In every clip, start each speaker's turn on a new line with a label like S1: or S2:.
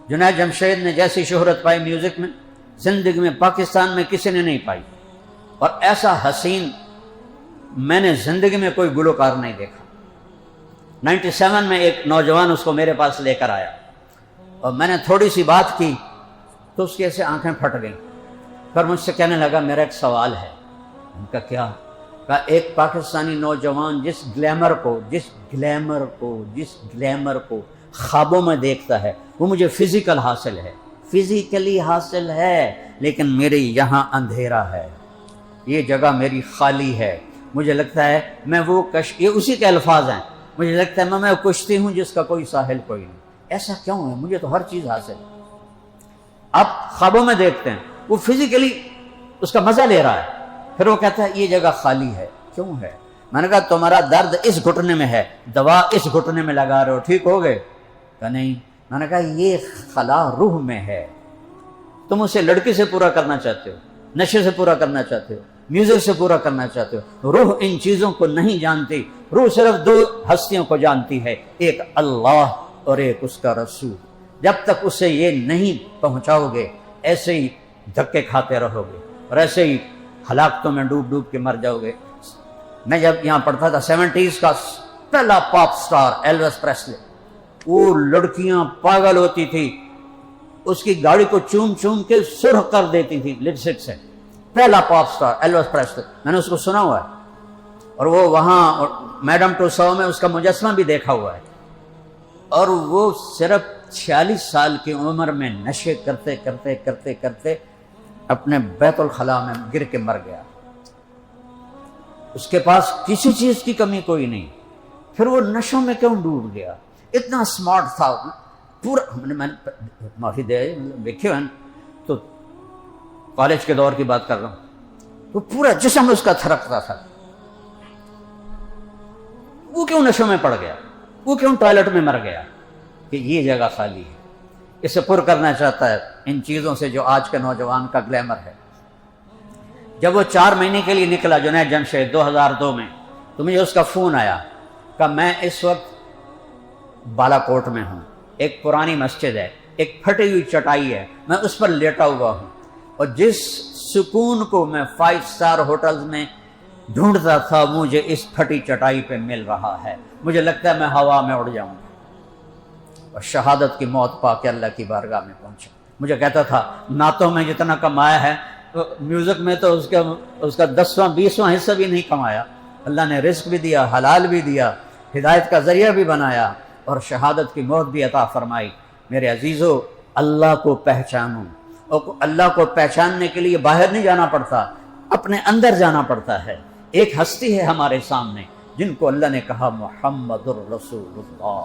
S1: جنید جمشید نے جیسی شہرت پائی میوزک میں، زندگی میں پاکستان میں کسی نے نہیں پائی، اور ایسا حسین میں نے زندگی میں کوئی گلوکار نہیں دیکھا۔ 97 میں ایک نوجوان اس کو میرے پاس لے کر آیا، اور میں نے تھوڑی سی بات کی تو اس کی ایسے آنکھیں پھٹ گئیں، پھر مجھ سے کہنے لگا میرا ایک سوال ہے۔ ان کا کیا؟ کہا ایک پاکستانی نوجوان جس گلیمر کو خوابوں میں دیکھتا ہے وہ مجھے فزیکلی حاصل ہے، لیکن میرے یہاں اندھیرا ہے، یہ جگہ میری خالی ہے، مجھے لگتا ہے میں وہ یہ اسی کے الفاظ ہیں، مجھے لگتا ہے میں کشتی ہوں جس کا کوئی ساحل کوئی نہیں۔ ایسا کیوں ہے؟ مجھے تو ہر چیز حاصل ہے۔ آپ خوابوں میں دیکھتے ہیں، وہ فزیکلی اس کا مزہ لے رہا ہے، پھر وہ کہتا ہے یہ جگہ خالی ہے، کیوں ہے؟ میں نے کہا تمہارا درد اس گھٹنے میں ہے، دوا اس گھٹنے میں لگا رہے ہو، ٹھیک ہو گئے؟ کہ نہیں۔ میں نے کہا یہ خلا روح میں ہے، تم اسے لڑکی سے پورا کرنا چاہتے ہو، نشے سے پورا کرنا چاہتے ہو، میوزک سے پورا کرنا چاہتے ہو۔ روح ان چیزوں کو نہیں جانتی، روح صرف دو ہستیوں کو جانتی ہے، ایک اللہ اور ایک اس کا رسول۔ جب تک اسے یہ نہیں پہنچاؤ گے ایسے ہی دھکے کھاتے رہو گے اور ایسے ہی ہلاکتوں میں ڈوب ڈوب کے مر جاؤ گے۔ میں جب یہاں پڑھتا تھا 70s کا پہلا پاپ سٹار ایلوس پریسلی، وہ لڑکیاں پاگل ہوتی تھی، اس کی گاڑی کو چوم چوم کے سرخ کر دیتی تھی لپسٹک سے۔ پہلا پاپ سٹار ایلوس پریسلی، میں نے اس کو سنا ہوا ہے، اور وہ وہاں میڈم ٹوساو میں اس کا مجسمہ بھی دیکھا ہوا ہے، اور وہ صرف 46 سال کی عمر میں نشے کرتے کرتے کرتے کرتے اپنے بیت الخلاء میں گر کے مر گیا۔ اس کے پاس کسی چیز کی کمی کوئی نہیں، پھر وہ نشوں میں کیوں ڈوب گیا؟ اتنا سمارٹ تھا پورا، میں معافی دے دیکھے ہیں تو کالج کے دور کی بات کر رہا ہوں، تو پورا جسم اس کا تھرکتا تھا۔ وہ کیوں نشوں میں پڑ گیا؟ وہ کیوں ٹوائلٹ میں مر گیا؟ کہ یہ جگہ خالی ہے، اسے پر کرنا چاہتا ہے ان چیزوں سے جو آج کے نوجوان کا گلیمر ہے۔ جب وہ 4 مہینے کے لیے نکلا جنید جمشید 2002 میں، تو مجھے اس کا فون آیا کہ میں اس وقت بالا کوٹ میں ہوں، ایک پرانی مسجد ہے، ایک پھٹی ہوئی چٹائی ہے، میں اس پر لیٹا ہوا ہوں، اور جس سکون کو میں 5 اسٹار ہوٹلز میں ڈھونڈتا تھا مجھے اس پھٹی چٹائی پہ مل رہا ہے، مجھے لگتا ہے میں ہوا میں اڑ جاؤں گا، اور شہادت کی موت پا کے اللہ کی بارگاہ میں پہنچا۔ مجھے کہتا تھا نعتوں میں جتنا کمایا ہے میوزک میں تو اس کا 10واں 20واں حصہ بھی نہیں کمایا۔ اللہ نے رزق بھی دیا، حلال بھی دیا، ہدایت کا ذریعہ بھی بنایا، اور شہادت کی موت بھی عطا فرمائی۔ میرے عزیزو، اللہ کو پہچانو، اور اللہ کو پہچاننے کے لیے باہر نہیں جانا پڑتا، اپنے اندر جانا پڑتا ہے۔ ایک ہستی ہے ہمارے سامنے جن کو اللہ نے کہا محمد الرسول اللہ،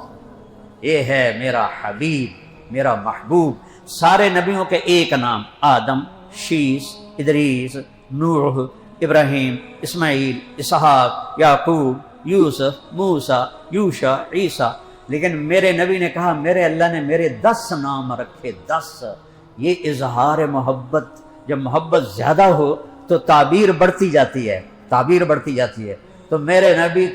S1: یہ ہے میرا حبیب، میرا محبوب۔ سارے نبیوں کے ایک نام، آدم، شیس، ادریس، نوح، ابراہیم، اسماعیل، اسحاق، یعقوب، یوسف، موسیٰ، یوشع، عیسیٰ، لیکن میرے نبی نے کہا میرے اللہ نے میرے 10 نام رکھے، 10۔ یہ اظہار محبت، جب محبت زیادہ ہو تو تعبیر بڑھتی جاتی ہے، تعبیر بڑھتی جاتی ہے۔ تو میرے نبی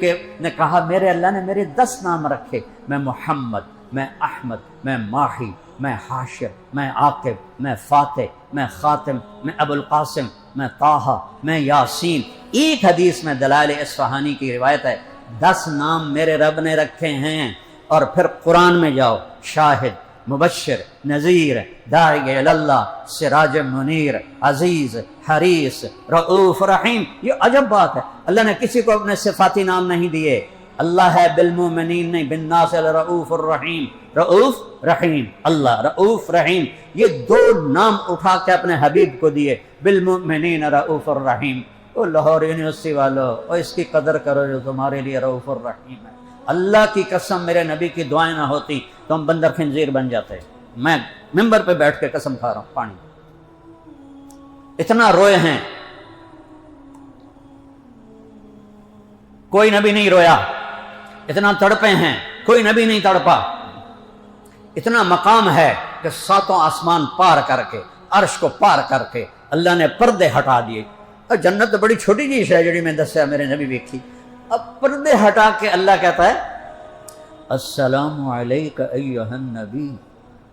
S1: نے کہا میرے اللہ نے میرے 10 نام رکھے، میں محمد، میں احمد، میں ماہی، میں حاشر، میں عاقب، میں فاتح، میں خاتم، میں ابو القاسم، میں طٰہٰ، میں یاسین۔ ایک حدیث میں دلائل اصفہانی کی روایت ہے 10 نام میرے رب نے رکھے ہیں۔ اور پھر قرآن میں جاؤ، شاہد، مبشر، نذیر، داعی اللہ، سراج منیر، عزیز، حریص، رؤوف رحیم۔ یہ عجب بات ہے، اللہ نے کسی کو اپنے صفاتی نام نہیں دیے۔ اللہ ہے بالمومنین نہیں، بالناس رؤوف الرحیم، رؤوف رحیم، اللہ رؤوف رحیم۔ یہ 2 نام اٹھا کے اپنے حبیب کو دیے، بالمومنین رؤوف الرحیم۔ او لاہور یونیورسٹی والو، اور اس کی قدر کرو جو تمہارے لیے رؤوف الرحیم ہے۔ اللہ کی قسم میرے نبی کی دعائیں نہ ہوتی تو ہم بندر خنزیر بن جاتے۔ میں ممبر پہ بیٹھ کے قسم کھا رہا ہوں، پانی اتنا روئے ہیں، کوئی نبی نہیں رویا، اتنا تڑپے ہیں، کوئی نبی نہیں تڑپا۔ اتنا مقام ہے کہ 7 آسمان پار کر کے، عرش کو پار کر کے اللہ نے پردے ہٹا دیے۔ اور جنت تو بڑی چھوٹی چیز ہے جڑی میں دسیا میرے نبی ویکھی، اب پردے ہٹا کے اللہ کہتا ہے السلام علیک ایھا النبی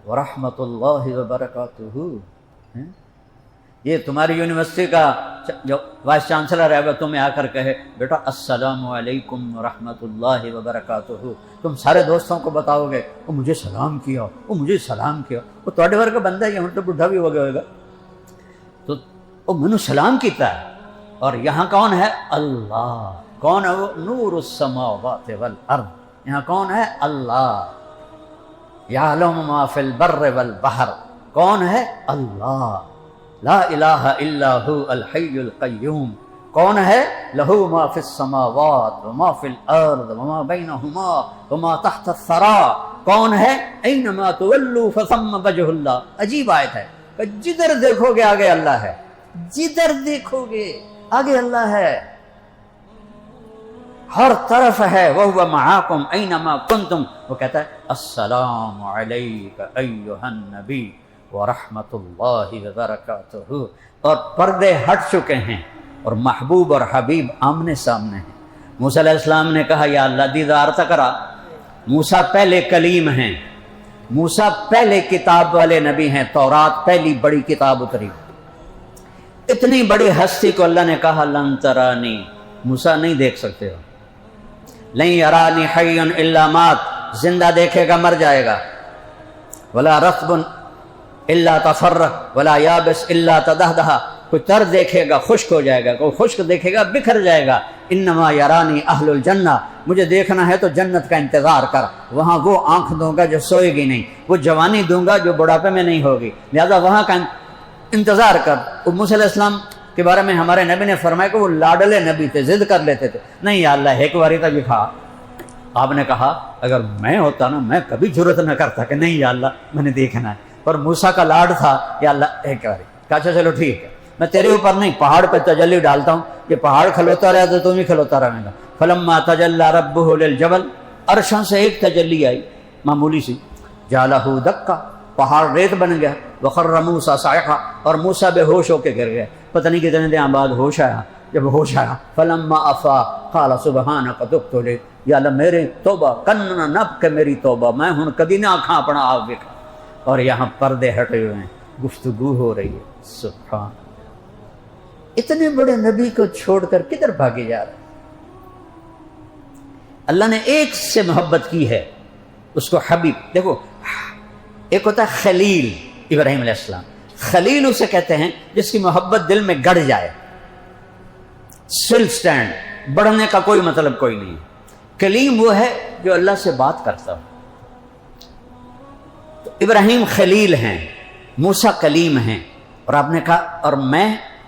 S1: ورحمۃ اللہ وبرکاتہ. یہ تمہاری یونیورسٹی کا جو وائس چانسلر ہے وہ تمہیں آ کر کہے بیٹا السلام علیکم ورحمۃ اللہ وبرکاتہ، تم سارے دوستوں کو بتاؤ گے وہ مجھے سلام کیا، وہ مجھے سلام کیا. وہ تھوڑے ورگا بندہ ہے، ہوں تو بڈھا بھی ہو گیا ہوگا، تو وہ منو سلام کیتا ہے. اور یہاں کون ہے؟ اللہ. کون ہے وہ؟ نور السماوات والارض. یہاں کون ہے؟ اللہ. یعلم ما فی البر والبحر. کون ہے؟ اللہ. لا الہ الا ہو الحی القیوم. کون ہے؟ لہو ما فی السماوات وما فی الارض وما بینہما وما تحت الثری. کون ہے؟ اینما تولوا فثم وجہ اللہ. عجیب آیت ہے کہ جدھر دیکھو گے آگے اللہ ہے، جدھر دیکھو گے آگے اللہ ہے، ہر طرف ہے. وَهُوَ مَعَاكُمْ أَيْنَمَا كُنْتُمْ. وہ کہتا ہے السلام علیک ایھا النبی ورحمۃ اللہ وبرکاتہ. اور پردے ہٹ چکے ہیں اور محبوب اور حبیب آمنے سامنے ہیں. موسیٰ علیہ السلام نے کہا یا اللہ دیدار تک کرا. موسیٰ پہلے کلیم ہیں، موسیٰ پہلے کتاب والے نبی ہیں، تورات پہلی بڑی کتاب اتری. اتنی بڑی ہستی کو اللہ نے کہا لن ترانی، موسیٰ نہیں دیکھ سکتے ہو. لن یرانی حی الا مات، زندہ دیکھے گا مر جائے گا. ولا رطب الا تفرق ولا یابس الا تدہدہ، کوئی تر دیکھے گا خشک ہو جائے گا، کوئی خشک دیکھے گا بکھر جائے گا. انما یرانی اہل الجنہ، مجھے دیکھنا ہے تو جنت کا انتظار کر، وہاں وہ آنکھ دوں گا جو سوئے گی نہیں، وہ جوانی دوں گا جو بڑھاپے میں نہیں ہوگی، لہذا وہاں کا انتظار کر. موسیٰ علیہ السلام کے بارے میں ہمارے نبی نے فرمایا کہ وہ لاڈلے نبی تھے، ضد کر لیتے تھے. نہیں یا اللہ ایک باری تک بھی کھا. آپ نے کہا اگر میں ہوتا نا میں کبھی جرت نہ کرتا کہ نہیں یا اللہ میں نے دیکھنا ہے. پر موسیٰ کا لاڈ تھا یا اللہ ایک باری. کہا اچھا چلو ٹھیک ہے میں تیرے اوپر نہیں پہاڑ پہ تجلی ڈالتا ہوں کہ پہاڑ کھلوتا رہا تو تم ہی کھلوتا رہے گا. فلما تجلی ربہ للجبل، عرشاں سے ایک تجلی آئی معمولی سی، جعلہ دکا، پہاڑ ریت بن گیا. وخر موسیٰ صاعقا، اور موسیٰ بے ہوش ہو کے گر گئے. پتہ نہیں کتنے دن بعد ہوش آیا. جب ہوش آیا فلما افاق قال سبحانک تبت الیک، یا اللہ میری توبہ کننا نب کہ میری توبہ، میں ہن کدی نہ آکھاں اپنا آپ ویکھا. اور یہاں پردے ہٹے ہوئے ہیں، گفتگو ہو رہی ہے. سبحان، اتنے بڑے نبی کو چھوڑ کر کدھر بھاگے جا رہے ہیں؟ اللہ نے ایک سے محبت کی ہے، اس کو حبیب. دیکھو ایک ہوتا ہے خلیل، ابراہیم علیہ السلام. خلیل اسے کہتے ہیں جس کی محبت دل میں گڑ جائے، سل سٹینڈ، بڑھنے کا کوئی مطلب کوئی نہیں. کلیم وہ ہے جو اللہ سے بات کرتا ہو. تو ابراہیم خلیل ہیں، موسیٰ کلیم ہیں. اور آپ نے کہا اور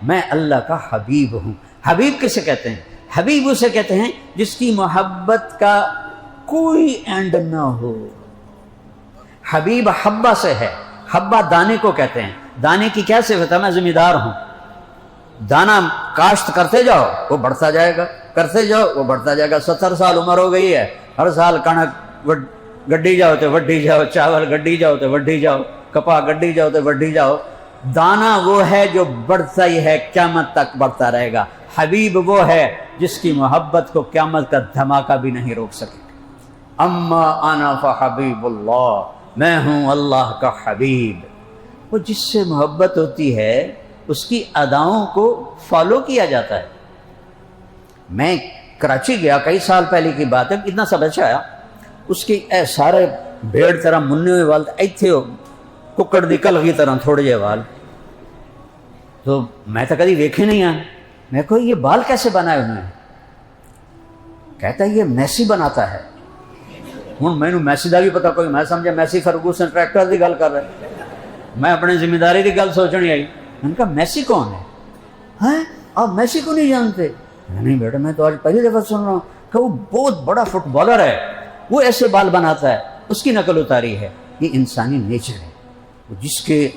S1: میں اللہ کا حبیب ہوں. حبیب کسے کہتے ہیں؟ حبیب اسے کہتے ہیں جس کی محبت کا کوئی اینڈ نہ ہو. حبیب حبہ سے ہے، حبہ دانے کو کہتے ہیں. دانے کی کیا صفت ہے؟ میں ذمہ دار ہوں. دانا کاشت کرتے جاؤ وہ بڑھتا جائے گا، کرتے جاؤ وہ بڑھتا جائے گا. 70 سال عمر ہو گئی ہے، ہر سال کنک گڈی جاؤ تو وڈی جاؤ، چاول گڈی جاؤ تو وڈی جاؤ، کپا گڈی جاؤ تو وڈی جاؤ. دانا وہ ہے جو بڑھتا ہی ہے، قیامت تک بڑھتا رہے گا. حبیب وہ ہے جس کی محبت کو قیامت کا دھماکہ بھی نہیں روک سکے. اما انا فحبیب اللہ، میں ہوں اللہ کا حبیب. وہ جس سے محبت ہوتی ہے اس کی اداؤں کو فالو کیا جاتا ہے. میں کراچی گیا کئی سال پہلے کی بات ہے، اتنا سا بچہ آیا، اس کی سارے بھیڑ طرح مننے ہوئے وال ایتھے ہو ککڑ دی کلغی طرح تھوڑے جے وال. تو میں تو کدی ویکھے نہیں ہیں. میں کہو یہ بال کیسے بنائے انہوں نے؟ کہتا ہے یہ میسی بناتا ہے. ہوں میں میسی کا بھی پتا کوئی، میں سمجھا میسی فرگوسن ٹریکٹر کی گل کر رہے. میں اپنے ذمہ داری کی گل سوچنی آئی. میں نے کہا میسی کون ہے؟ ہیں آپ میسی کو نہیں جانتے؟ نہیں بیٹا میں تو آج پہلی دفعہ سن رہا ہوں کہ وہ بہت بڑا فٹ بالر ہے، وہ ایسے بال بناتا ہے، اس کی نقل اتاری ہے. یہ انسانی نیچر ہے، جس کے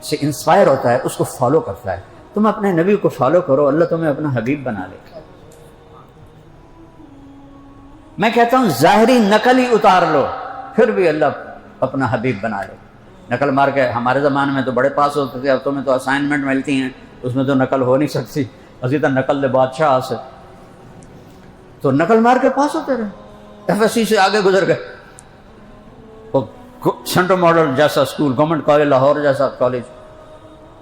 S1: سے انسپائر ہوتا ہے اس کو فالو کرتا ہے. تم اپنے نبی کو فالو کرو، اللہ تمہیں اپنا حبیب بنا لے. میں کہتا ہوں ظاہری نقل ہی اتار لو پھر بھی اللہ اپنا حبیب بنا لے. نقل مار کے ہمارے زمانے میں تو بڑے پاس ہوتے تھے، اب تمہیں تو اسائنمنٹ ملتی ہیں، اس میں تو نقل ہو نہیں سکتی. اسی طرح نقل دے بادشاہ سے تو نقل مار کے پاس ہوتے رہے، ایف ایس سی سے آگے گزر گئے. وہ سینٹرل ماڈل جیسا اسکول، گورنمنٹ کالج لاہور جیسا کالج.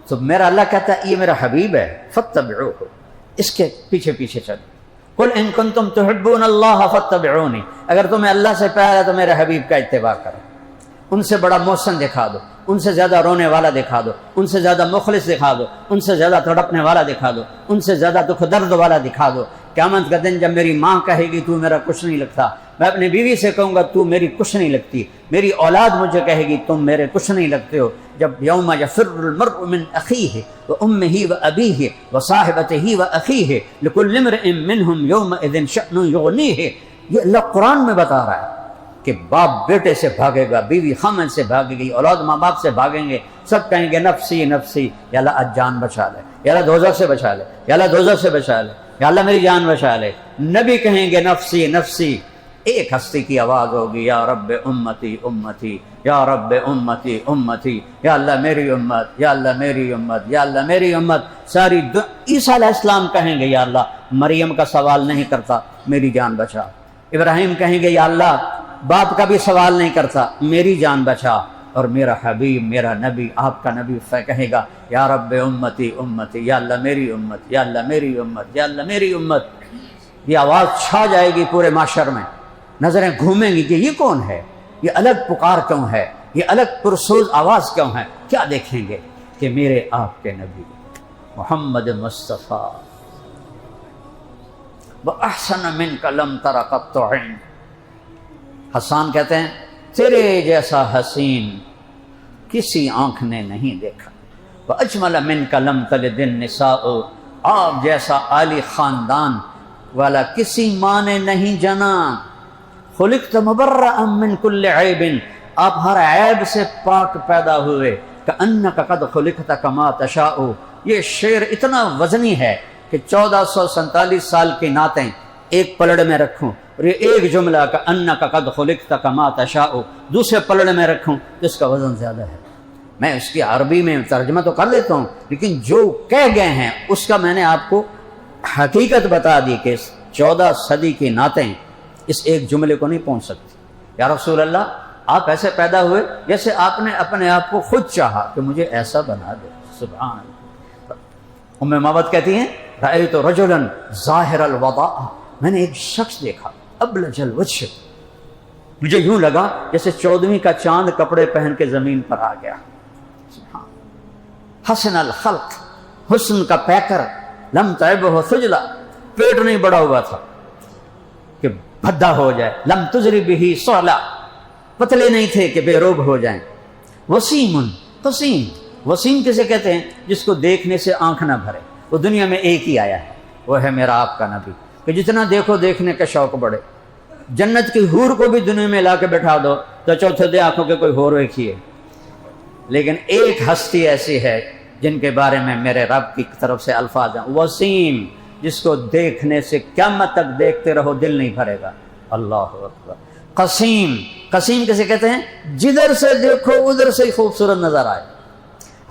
S1: تو میرا اللہ کہتا ہے یہ میرا حبیب ہے، فاتبعوہ، اس کے پیچھے پیچھے چلو. قل ان کنتم تحبون اللہ فاتبعونی، اگر تمہیں اللہ سے پیار ہے تو میرے حبیب کا اتباع کرو. ان سے بڑا محسن دکھا دو، ان سے زیادہ رونے والا دکھا دو، ان سے زیادہ مخلص دکھا دو، ان سے زیادہ تڑپنے والا دکھا دو، ان سے زیادہ دکھ درد والا دکھا دو. قیامت کا دن جب میری ماں کہے گی تو میرا کچھ نہیں لگتا، میں اپنی بیوی سے کہوں گا تو میری کچھ نہیں لگتی، میری اولاد مجھے کہے گی تم میرے کچھ نہیں لگتے ہو. جب یوم یفر المرء من اخیہ وامہ وابیہ وصاحبتہ واخیہ لکل امرئ منہم یومئذ شأن یغنیہ، یہ اللہ قرآن میں بتا رہا ہے کہ باپ بیٹے سے بھاگے گا، بیوی خامن سے بھاگے گی، اولاد ماں باپ سے بھاگیں گے، سب کہیں گے نفسی نفسی، یا اللہ آج جان بچا لے، یا اللہ دوزخ سے بچا لے، یا اللہ دوزخ سے بچا لے، یا اللہ میری جان بچا لے. نبی کہیں گے نفسی نفسی. ایک ہستی کی آواز ہوگی یا رب امتی امتی، یا رب امتی امتی، یا اللہ میری امت، یا اللہ میری امت، یا اللہ میری امت. ساری عیسیٰ علیہ السلام کہیں گے یا اللہ مریم کا سوال نہیں کرتا، میری جان بچا. ابراہیم کہیں گے یا اللہ باپ کا بھی سوال نہیں کرتا، میری جان بچا. اور میرا حبیب میرا نبی آپ کا نبی کہے گا یا رب امتی امتی، یا اللہ میری امت، یا اللہ میری امت، یا اللہ میری امت. یہ آواز چھا جائے گی پورے معاشر میں، نظریں گھومیں گی کہ یہ کون ہے، یہ الگ پکار کیوں ہے، یہ الگ پرسوز آواز کیوں ہے. کیا دیکھیں گے کہ میرے آپ کے نبی محمد مصطفیٰ وَأَحْسَنَ مِنْكَ لَمْ تَرَ قَطُّ عَيْنٌ. حسان کہتے ہیں تیرے جیسا حسین کسی آنکھ نے نہیں دیکھا. وَأَجْمَلَ مِنْكَ لَمْ تَلِدِ النِّسَاءُ، آپ جیسا عالی خاندان والا کسی ماں نے نہیں جنا. خلقت مبرأ من کل عیب، آپ ہر عیب سے پاک پیدا ہوئے. کأنک قد خلقت کما تشاء. یہ شعر اتنا وزنی ہے کہ 1447 سال کی نعتیں ایک پلڑ میں رکھوں اور یہ ایک جملہ کأنک قد خلقت کما تشاء دوسرے پلڑ میں رکھوں تو اس کا وزن زیادہ ہے. میں اس کی عربی میں ترجمہ تو کر لیتا ہوں، لیکن جو کہہ گئے ہیں اس کا میں نے آپ کو حقیقت بتا دی کہ 14 صدی کی نعتیں اس ایک جملے کو نہیں پہنچ سکتی. یا رسول اللہ آپ ایسے پیدا ہوئے جیسے آپ نے اپنے آپ کو خود چاہا کہ مجھے ایسا بنا دے. سبحان اللہ. ام معبد کہتی ہیں رأیت رجلا ظاہر الوضاء، میں نے ایک شخص دیکھا ابلج الوجہ، مجھے یوں لگا جیسے 14ویں کا چاند کپڑے پہن کے زمین پر آ گیا. حسن الخلق، حسن کا پیکر، لم تعبہ سجلا، پیٹ نہیں بڑا ہوا تھا کہ بھدا ہو جائے، لم تجری بہ صعلا، پتلے نہیں تھے کہ بے روب ہو جائیں. وسیم قسیم، وسیم کسے کہتے ہیں جس کو دیکھنے سے آنکھ نہ بھرے. وہ دنیا میں ایک ہی آیا ہے، وہ ہے میرا آپ کا نبی کہ جتنا دیکھو دیکھنے کا شوق بڑھے. جنت کی حور کو بھی دنیا میں لا کے بٹھا دو تو چوتھے دے آنکھوں کے کوئی حور ایک ہی ہے، لیکن ایک ہستی ایسی ہے جن کے بارے میں میرے رب کی طرف سے الفاظ ہیں وسیم، جس کو دیکھنے سے قیامت تک دیکھتے رہو دل نہیں بھرے گا. اللہ اکبر. قسیم، قسیم کسے کہتے ہیں جدھر سے دیکھو ادھر سے ہی خوبصورت نظر آئے،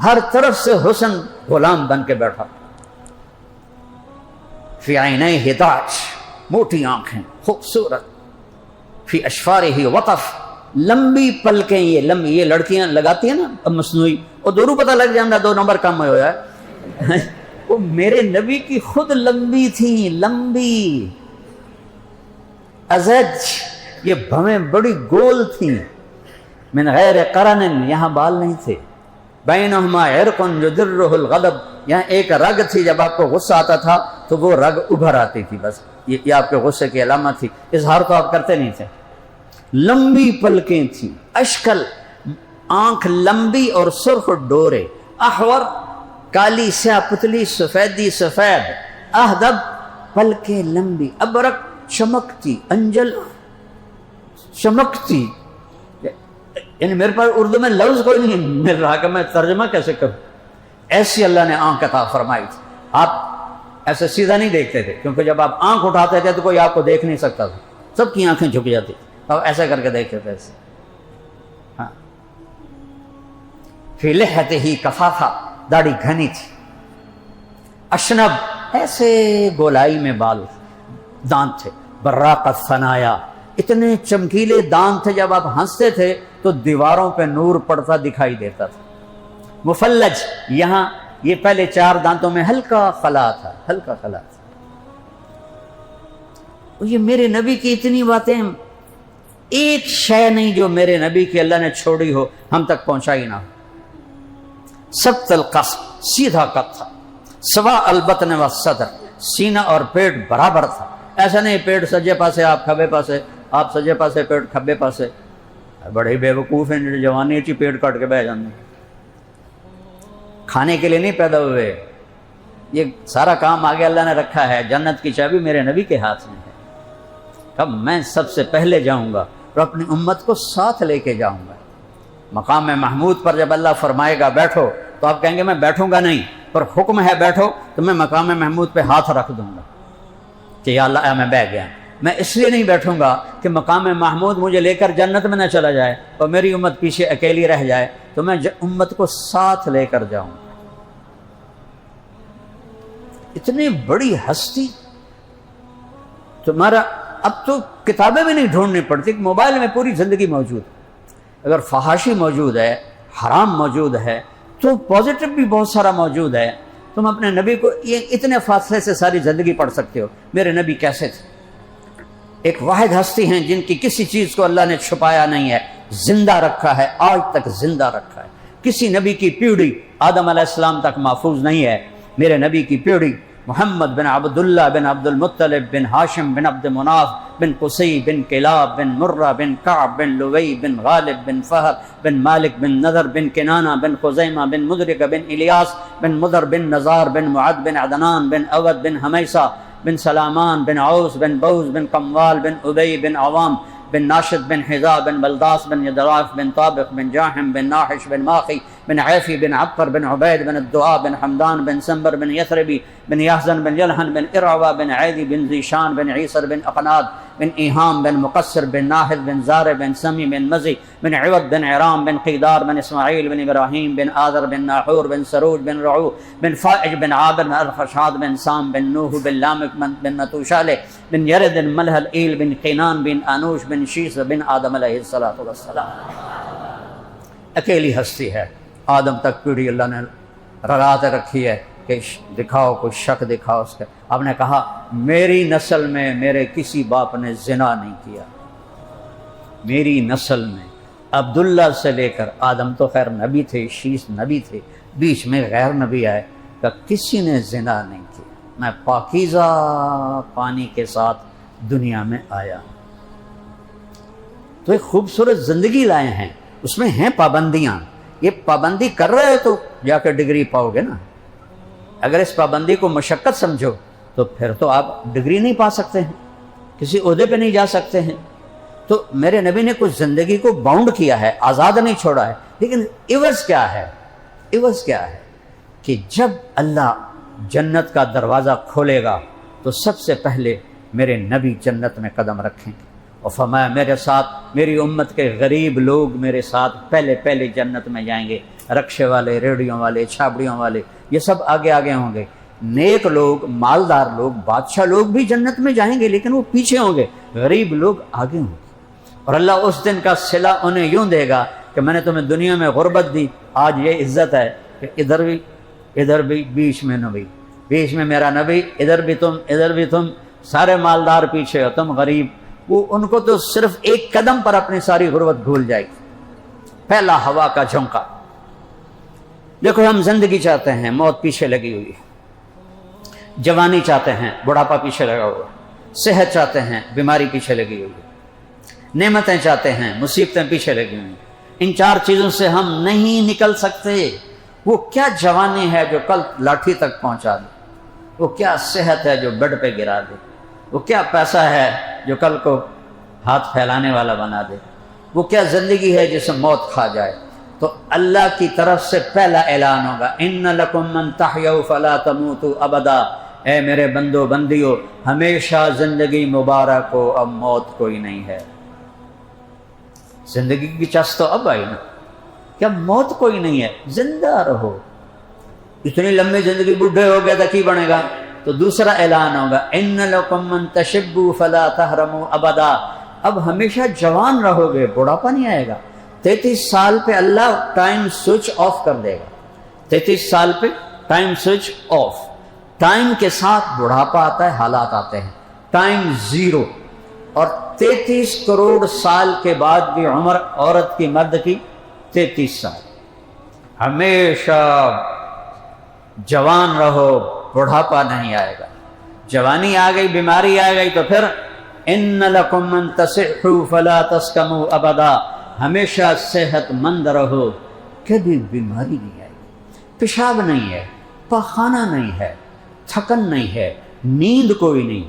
S1: ہر طرف سے حسن غلام بن کے بیٹھا. فی عینیہ ہداج، موٹی آنکھیں خوبصورت. فی اشفارہ وطف، لمبی پلکیں. یہ لڑکیاں لگاتی ہیں نا مصنوعی، وہ دورو پتہ لگ جانا 2 نمبر کم ہو ہے. وہ میرے نبی کی خود لمبی تھی، لمبی ازج، یہ بھویں بڑی گول تھیں. من غیر قرن، یہاں بال نہیں تھے. بینہما عرق یدرہ الغضب، یہاں ایک رگ تھی، جب آپ کو غصہ آتا تھا تو وہ رگ ابھر آتی تھی. بس یہ آپ کے غصے کی علامت تھی، اظہار تو آپ کرتے نہیں تھے. لمبی پلکیں تھیں. اشکل، آنکھ لمبی اور سرخ ڈورے. احور، کالی سیاہ پتلی، سفیدی سفید. اہدب، پلکیں لمبی. ابرق، چمکتی. انجل، چمکتی. یعنی میرے پاس اردو میں لفظ کوئی نہیں مل رہا کہ میں ترجمہ کیسے کروں. ایسی اللہ نے آنکھ عطا فرمائی تھی. آپ ایسے سیدھا نہیں دیکھتے تھے کیونکہ جب آپ آنکھ اٹھاتے تھے تو کوئی آپ کو دیکھ نہیں سکتا تھا، سب کی آنکھیں جھک جاتی. اب ایسا کر کے دیکھتے تھے ایسے. ہاں. فی لحیتہ کفافہ، داڑھی گھنی تھی. اشنب، ایسے گولائی میں بال، دانت تھے. براق الثنایا، اتنے چمکیلے دانت تھے، جب آپ ہنستے تھے تو دیواروں پہ نور پڑتا دکھائی دیتا تھا۔ مفلج، یہاں یہ پہلے 4 دانتوں میں ہلکا خلا تھا، ہلکا خلا تھا۔ یہ میرے نبی کی اتنی باتیں، ایک شے نہیں جو میرے نبی کی اللہ نے چھوڑی ہو ہم تک پہنچائی نہ ہو۔ سبت القصب، سیدھا قد تھا، سوا البطن والصدر، سینہ اور پیٹ برابر تھا۔ ایسا نہیں پیٹ سجے پاسے آپ کھبے پاسے، آپ سجے پاسے پیٹ کھبے پاسے۔ بڑے بے وقوف ہیں جو جوانی چی پیٹ کاٹ کے بہ جانے، کھانے کے لیے نہیں پیدا ہوئے۔ یہ سارا کام آگے اللہ نے رکھا ہے، جنت کی چابی میرے نبی کے ہاتھ میں ہے۔ اب میں سب سے پہلے جاؤں گا اور اپنی امت کو ساتھ لے کے جاؤں گا۔ مقام محمود پر جب اللہ فرمائے گا بیٹھو تو آپ کہیں گے میں بیٹھوں گا نہیں، پر حکم ہے بیٹھو تو میں مقام محمود پہ ہاتھ رکھ دوں گا کہ یا اللہ میں بیٹھ گیا۔ میں اس لیے نہیں بیٹھوں گا کہ مقام محمود مجھے لے کر جنت میں نہ چلا جائے اور میری امت پیچھے اکیلی رہ جائے، تو میں امت کو ساتھ لے کر جاؤں گا۔ اتنی بڑی ہستی تمہارا، اب تو کتابیں بھی نہیں ڈھونڈنی پڑتی، موبائل میں پوری زندگی موجود ہے۔ اگر فحاشی موجود ہے، حرام موجود ہے، تو پازیٹو بھی بہت سارا موجود ہے۔ تم اپنے نبی کو یہ اتنے فاصلے سے ساری زندگی پڑھ سکتے ہو، میرے نبی کیسے تھے۔ ایک واحد ہستی ہیں جن کی کسی چیز کو اللہ نے چھپایا نہیں ہے، زندہ رکھا ہے، آج تک زندہ رکھا ہے۔ کسی نبی کی پیڑھی آدم علیہ السلام تک محفوظ نہیں ہے، میرے نبی کی پیڑھی محمد بن عبداللہ بن عبد المطلب بن ہاشم بن عبد مناف بن قصی بن کلاب بن مرہ بن کعب بن لوی بن غالب بن فہر بن مالک بن نذر بن کنانہ بن خزیمہ بن مدرک بن الیاس بن مدر بن نزار بن معد بن عدنان بن اود بن حمیسہ بن سلامان بن عوس بن بوز بن قموال بن ابی بن عوام بن ناشد بن حذا بن بلداس بن یدراف بن طابق بن جاحم بن ناحش بن ماخی بن عیفی بن عبقر بن عبید بن الدعاء بن حمدان بن سنبر بن یثربی بن یحزن بن یلحن بن ارعوہ بن عیدی بن ذیشان بن عیسر بن اقناد بن ایہام بن مقصر بن ناحد بن زار بن سمی بن مزی بن عود بن عرام بن قیدار بن اسماعیل بن ابراہیم بن آذر بن ناحور بن سروج بن رعو بن فائج بن عابر بن الخشاد بن سام بن نوح بن لامک بن متوشالہ بن یرد بن ملحل ایل بن قینان بن انوش بن شیس بن آدم علیہ السلام۔ اکیلی ہستی ہے، آدم تک پیڑھی اللہ نے رگات رکھی ہے کہ دکھاؤ کوئی شک دکھاؤ اس کا۔ آپ نے کہا میری نسل میں میرے کسی باپ نے زنا نہیں کیا، میری نسل میں عبداللہ سے لے کر آدم تو خیر نبی تھے، شیس نبی تھے، بیچ میں غیر نبی آئے کہ کسی نے زنا نہیں کیا، میں پاکیزہ پانی کے ساتھ دنیا میں آیا۔ تو ایک خوبصورت زندگی لائے ہیں، اس میں ہیں پابندیاں۔ یہ پابندی کر رہے ہو تو جا کے ڈگری پاؤ گے نا۔ اگر اس پابندی کو مشقت سمجھو تو پھر تو آپ ڈگری نہیں پا سکتے ہیں، کسی عہدے پہ نہیں جا سکتے ہیں۔ تو میرے نبی نے کچھ زندگی کو باؤنڈ کیا ہے، آزاد نہیں چھوڑا ہے، لیکن عوض کیا ہے؟ عوض کیا ہے کہ جب اللہ جنت کا دروازہ کھولے گا تو سب سے پہلے میرے نبی جنت میں قدم رکھیں گے، اور فرمایا میرے ساتھ میری امت کے غریب لوگ میرے ساتھ پہلے جنت میں جائیں گے۔ رکشے والے، ریڑھیوں والے، چھابڑیوں والے، یہ سب آگے آگے ہوں گے۔ نیک لوگ، مالدار لوگ، بادشاہ لوگ بھی جنت میں جائیں گے لیکن وہ پیچھے ہوں گے، غریب لوگ آگے ہوں گے۔ اور اللہ اس دن کا صلہ انہیں یوں دے گا کہ میں نے تمہیں دنیا میں غربت دی، آج یہ عزت ہے کہ ادھر بھی بیچ میں نبی، بیچ میں میرا نبی، ادھر بھی تم، سارے مالدار پیچھے ہو، تم غریب۔ وہ ان کو تو صرف ایک قدم پر اپنی ساری غربت بھول جائے گی۔ پہلا ہوا کا جھونکا۔ دیکھو ہم زندگی چاہتے ہیں، موت پیچھے لگی ہوئی ہے، جوانی چاہتے ہیں، بڑھاپا پیچھے لگا ہوا، صحت چاہتے ہیں، بیماری پیچھے لگی ہوئی ہے، نعمتیں چاہتے ہیں، مصیبتیں پیچھے لگی ہوئی ہیں۔ ان 4 چیزوں سے ہم نہیں نکل سکتے۔ وہ کیا جوانی ہے جو کل لاٹھی تک پہنچا دے، وہ کیا صحت ہے جو بیڈ پہ گرا دے، وہ کیا پیسہ ہے جو کل کو ہاتھ پھیلانے والا بنا دے، وہ کیا زندگی ہے جسے موت کھا جائے۔ تو اللہ کی طرف سے پہلا اعلان ہوگا، ان لکم من تحیوا فلا تموتوا ابدا، اے میرے بندو بندیو ہمیشہ زندگی مبارک ہو، اب موت کوئی نہیں ہے۔ زندگی کی چس تو اب آئی نا، کیا موت کوئی نہیں ہے، زندہ رہو۔ اتنی لمبی زندگی، بڈھے ہو گیا تو کی بنے گا؟ تو دوسرا اعلان ہوگا، ان لکم من تشبوا فلا تحرموا ابدا، اب ہمیشہ جوان رہو گے، بڑھاپا نہیں آئے گا۔ 33 سال پہ اللہ ٹائم سوئچ آف کر دے گا، 33 سال پہ ٹائم سوئچ آف۔ ٹائم کے ساتھ بڑھاپا آتا ہے، حالات آتے ہیں، ٹائم زیرو۔ اور 33 کروڑ سال کے بعد بھی عمر عورت کی، مرد کی 33 سال۔ ہمیشہ جوان رہو، بڑھاپا نہیں آئے گا۔ جوانی آ گئی، بیماری آ گئی تو پھر ان لکم ان تصحوا فلا تسقموا ابدا، ہمیشہ صحت مند رہو، کبھی بیماری نہیں آئے گی۔ پیشاب نہیں ہے، پاخانہ نہیں ہے، تھکن نہیں ہے، نیند کوئی نہیں،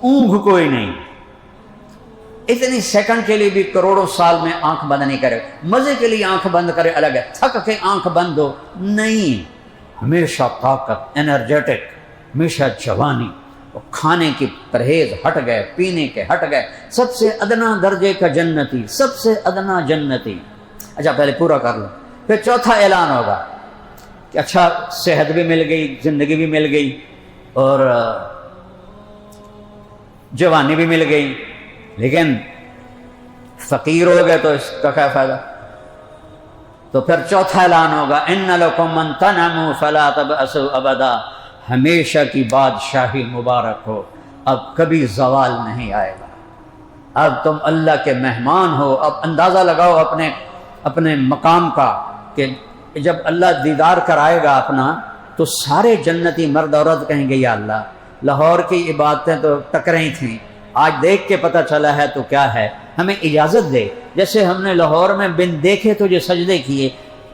S1: اونگھ کوئی نہیں۔ اتنی سیکنڈ کے لیے بھی کروڑوں سال میں آنکھ بند نہیں کرے، مزے کے لیے آنکھ بند کرے الگ ہے، تھک کے آنکھ بند ہو نہیں، ہمیشہ طاقت، انرجیٹک، ہمیشہ جوانی۔ کھانے کی پرہیز ہٹ گئے، پینے کے ہٹ گئے، سب سے ادنا درجے کا جنتی، سب سے ادنا جنتی۔ اچھا پہلے پورا کر لو، پھر چوتھا اعلان ہوگا کہ اچھا صحت بھی مل گئی، زندگی بھی مل گئی، اور جوانی بھی مل گئی، لیکن فقیر ہو گئے تو اس کا کیا فائدہ؟ تو پھر چوتھا اعلان ہوگا ان لکم من تنعموا فلا تبأسوا ابدا، ہمیشہ کی بادشاہی مبارک ہو، اب کبھی زوال نہیں آئے گا، اب تم اللہ کے مہمان ہو۔ اب اندازہ لگاؤ اپنے مقام کا کہ جب اللہ دیدار کرائے گا اپنا تو سارے جنتی مرد عورت کہیں گے یا اللہ، لاہور کی عبادتیں تو ٹکریں تھیں، آج دیکھ کے پتہ چلا ہے تو کیا ہے، ہمیں اجازت دے، جیسے ہم نے لاہور میں بن دیکھے تو جو سجدے کیے،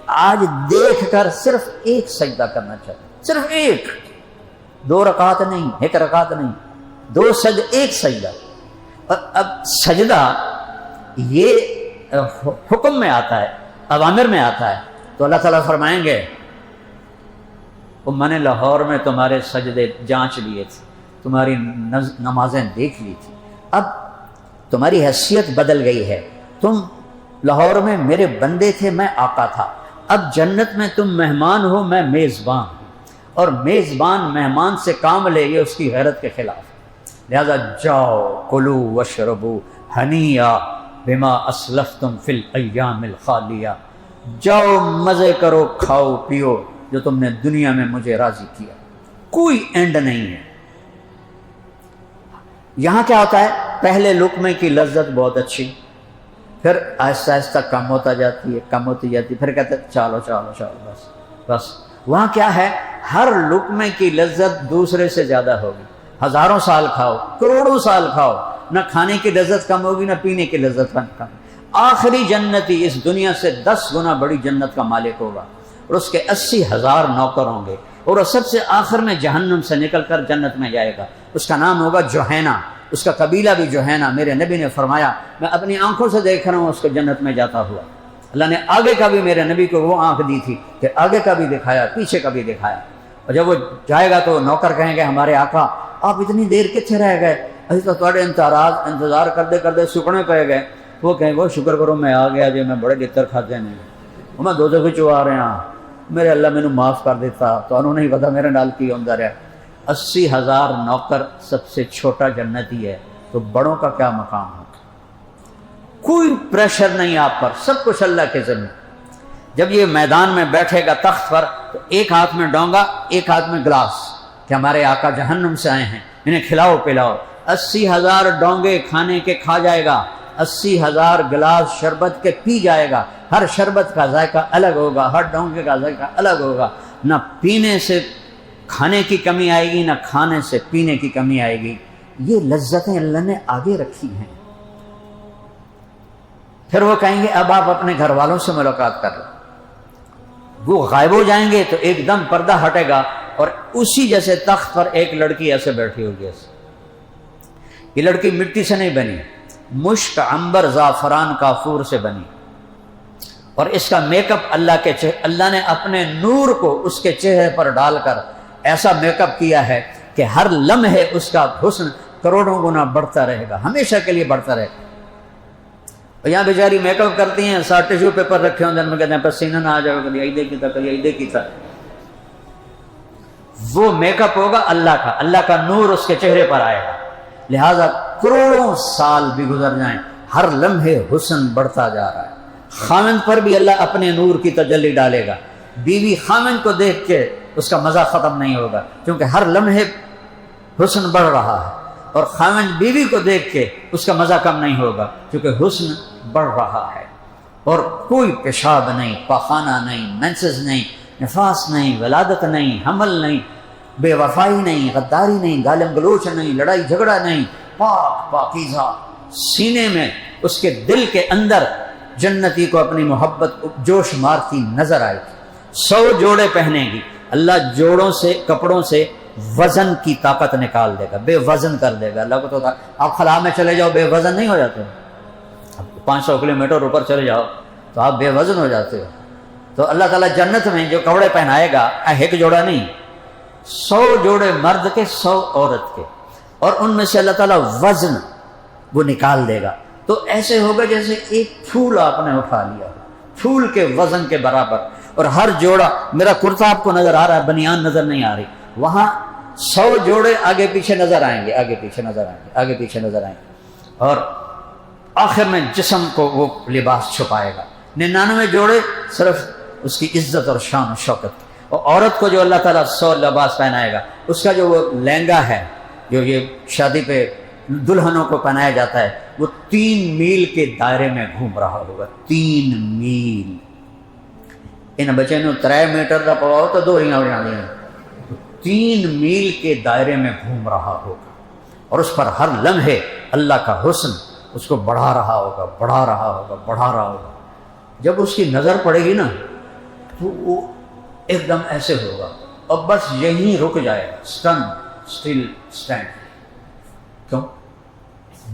S1: آج دیکھ کر صرف ایک سجدہ کرنا چاہیے، صرف ایک، 2 رکعت نہیں، 1 رکعت نہیں، 2 سجدے، ایک سجدہ۔ اور اب سجدہ یہ حکم میں آتا ہے، اوامر میں آتا ہے، تو اللہ تعالیٰ فرمائیں گے میں نے لاہور میں تمہارے سجدے جانچ لیے تھے، تمہاری نمازیں دیکھ لی تھی، اب تمہاری حیثیت بدل گئی ہے، تم لاہور میں میرے بندے تھے، میں آقا تھا، اب جنت میں تم مہمان ہو، میں میزبان ہوں، اور میزبان مہمان سے کام لے، یہ اس کی غیرت کے خلاف ہے۔ لہذا جاؤ کلو وشربو ہنیا بما اسلفتم فی الایام الخالیہ، جاؤ مزے کرو، کھاؤ پیو جو تم نے دنیا میں مجھے راضی کیا، کوئی اینڈ نہیں ہے۔ یہاں کیا ہوتا ہے، پہلے لقمے کی لذت بہت اچھی، پھر آہستہ آہستہ کم ہوتا جاتی ہے، کم ہوتی جاتی ہے، پھر کہتے ہیں چالو چالو چالو بس۔ وہاں کیا ہے، ہر لقمے کی لذت دوسرے سے زیادہ ہوگی، ہزاروں سال کھاؤ، کروڑوں سال کھاؤ، نہ کھانے کی لذت کم ہوگی، نہ پینے کی لذت کم۔ آخری جنتی اس دنیا سے 10 گنا بڑی جنت کا مالک ہوگا، اور اس کے 80,000 نوکر ہوں گے، اور وہ سب سے آخر میں جہنم سے نکل کر جنت میں جائے گا، اس کا نام ہوگا جوہینہ، اس کا قبیلہ بھی جوہینہ۔ میرے نبی نے فرمایا میں اپنی آنکھوں سے دیکھ رہا ہوں اس کو جنت میں جاتا ہوا، اللہ نے آگے کا بھی میرے نبی کو وہ آنکھ دی تھی کہ آگے کا بھی دکھایا، پیچھے کا بھی دکھایا، اور جب وہ جائے گا تو نوکر کہیں گے ہمارے آقا آپ اتنی دیر کتنے رہ گئے، ابھی تو تھوڑے انتظار کرتے کرتے سکڑے پہ گئے۔ وہ کہیں گے شکر کرو میں آ گیا جی، میں بڑے لطر کھاتے نہیں، میں دو دفعے چوا رہے ہیں، میرے اللہ مینو معاف کر دیتا تو انہوں نہیں پتا میرے نال کی ہوتا رہا۔ 80,000 نوکر سب سے چھوٹا جنتی ہے، تو بڑوں کا کیا مقام ہے؟ کوئی پریشر نہیں آپ پر، سب کچھ اللہ کے ذمہ۔ جب یہ میدان میں بیٹھے گا تخت پر تو ایک ہاتھ میں ڈونگا، ایک ہاتھ میں گلاس، کہ ہمارے آقا جہنم سے آئے ہیں، انہیں کھلاؤ پلاؤ۔ 80,000 ڈونگے کھانے کے کھا جائے گا، 80,000 گلاس شربت کے پی جائے گا، ہر شربت کا ذائقہ الگ ہوگا، ہر ڈونگے کا ذائقہ الگ ہوگا، نہ پینے سے کھانے کی کمی آئے گی، نہ کھانے سے پینے کی کمی آئے گی۔ یہ لذتیں اللہ نے آگے رکھی ہیں۔ پھر وہ کہیں گے اب آپ اپنے گھر والوں سے ملاقات کر لو، وہ غائب ہو جائیں گے تو ایک دم پردہ ہٹے گا، اور اسی جیسے تخت پر ایک لڑکی ایسے بیٹھی ہوگی، ایسے۔ یہ لڑکی مٹی سے نہیں بنی، مشک، عنبر، زعفران، کافور سے بنی، اور اس کا میک اپ اللہ نے اپنے نور کو اس کے چہرے پر ڈال کر ایسا میک اپ کیا ہے کہ ہر لمحے اس کا حسن کروڑوں گنا بڑھتا رہے گا، ہمیشہ کے لیے بڑھتا رہے گا۔ اور یہاں بیچاری میک اپ کرتی ہیں، 60 ٹیشو پیپر رکھے ہوں، میں کہتے ہیں پسینہ نہ آ جائے، کبھی ایدے کی تھا، کبھی ایدے کی تھا۔ وہ میک اپ ہوگا اللہ کا، اللہ کا نور اس کے چہرے پر آئے گا۔ لہذا کروڑوں سال بھی گزر جائیں، ہر لمحے حسن بڑھتا جا رہا ہے۔ خامند پر بھی اللہ اپنے نور کی تجلی ڈالے گا، بیوی خامند کو دیکھ کے اس کا مزہ ختم نہیں ہوگا، کیونکہ ہر لمحے حسن بڑھ رہا ہے، اور خامند بیوی کو دیکھ کے اس کا مزہ کم نہیں ہوگا، کیونکہ حسن بڑھ رہا ہے۔ اور کوئی پیشاب نہیں، پاخانہ نہیں، مینسز نہیں، نفاس نہیں، ولادت نہیں، حمل نہیں، بے وفائی نہیں، غداری نہیں، گالم گلوچ نہیں، لڑائی جھگڑا نہیں، پاک پاکیزہ سینے میں، اس کے دل کے اندر جنتی کو اپنی محبت جوش مارتی نظر آئے گی۔ 100 جوڑے پہنے گی، اللہ جوڑوں سے، کپڑوں سے وزن کی طاقت نکال دے گا، بے وزن کر دے گا۔ اللہ کو تو آپ خلا میں چلے جاؤ، بے وزن نہیں ہو جاتے، 500 کلومیٹر اوپر چلے جاؤ تو آپ بے وزن ہو جاتے ہو۔ تو اللہ تعالیٰ جنت میں جو کپڑے پہنائے گا، ایک جوڑا نہیں، 100 جوڑے مرد کے، 100 عورت کے، اور ان میں سے اللہ تعالیٰ وزن وہ نکال دے گا۔ تو ایسے ہوگا جیسے ایک پھول آپ نے اٹھا لیا، پھول کے وزن کے برابر، اور ہر جوڑا، میرا کرتا آپ کو نظر آ رہا ہے، بنیان نظر نہیں آ رہی، وہاں 100 جوڑے آگے پیچھے نظر آئیں گے، آگے پیچھے نظر آئیں گے، آگے پیچھے نظر آئیں گے، اور آخر میں جسم کو وہ لباس چھپائے گا۔ 99 جوڑے صرف اس کی عزت اور شان و شوکت، اور عورت کو جو اللہ تعالیٰ 100 لباس پہنائے گا، اس کا جو وہ لہنگا ہے جو یہ شادی پہ دلہنوں کو پہنایا جاتا ہے، وہ 3 میل کے دائرے میں گھوم رہا ہوگا، 3 میل۔ ان بچے نے 3 میٹر کا پواؤ تو 2 ہو جانے ہیں، 3 میل کے دائرے میں گھوم رہا ہوگا، اور اس پر ہر لمحے اللہ کا حسن اس کو بڑھا رہا ہوگا، بڑھا رہا ہوگا، بڑھا رہا ہوگا۔ جب اس کی نظر پڑے گی نا تو وہ ایک دم ایسے ہوگا، اور بس یہیں رک جائے گا، اسٹل اسٹینڈ۔ کیوں؟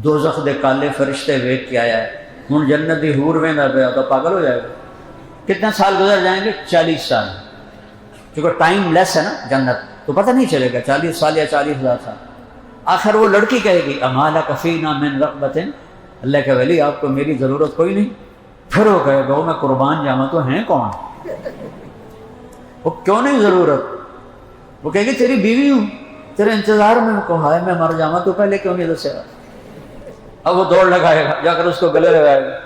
S1: دوزخ دے کالے فرشتے ویک کے آیا ہے، ہوں جنت دی حور ویندا پیا تو پاگل ہو جائے گا۔ کتنے سال گزر جائیں گے؟ 40 سال، کیونکہ ٹائم لیس ہے نا جنت، تو پتہ نہیں چلے گا 40 سال یا 40,000 سال۔ آخر وہ لڑکی کہے گی اما لک فینا من رغبۃ، اللہ کے ولی آپ کو میری ضرورت کوئی نہیں؟ پھر وہ کہے گا میں قربان جاواں تو ہیں کون؟ وہ کیوں نہیں ضرورت؟ وہ کہے گی تیری بیوی ہوں، تیرے انتظار میں کہا ہے میں مر جاواں تو پہلے کیوں نہیں دسے گا؟ اب وہ دوڑ لگائے گا، جا کر اس کو گلے لگائے گا۔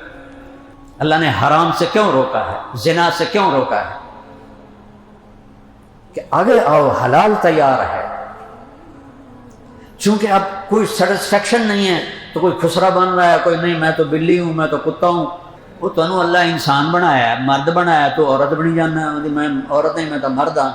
S1: اللہ نے حرام سے کیوں روکا ہے، زنا سے کیوں روکا ہے؟ کہ آگے آؤ، حلال تیار ہے۔ چونکہ اب کوئی سیٹسفیکشن نہیں ہے تو کوئی خسرا بن رہا ہے، کوئی نہیں میں تو بلی ہوں، میں تو کتا ہوں۔ وہ تنوں اللہ انسان بنایا ہے، مرد بنایا تو عورت بنی جانا ہے، میں عورت نہیں میں تو مرد ہوں۔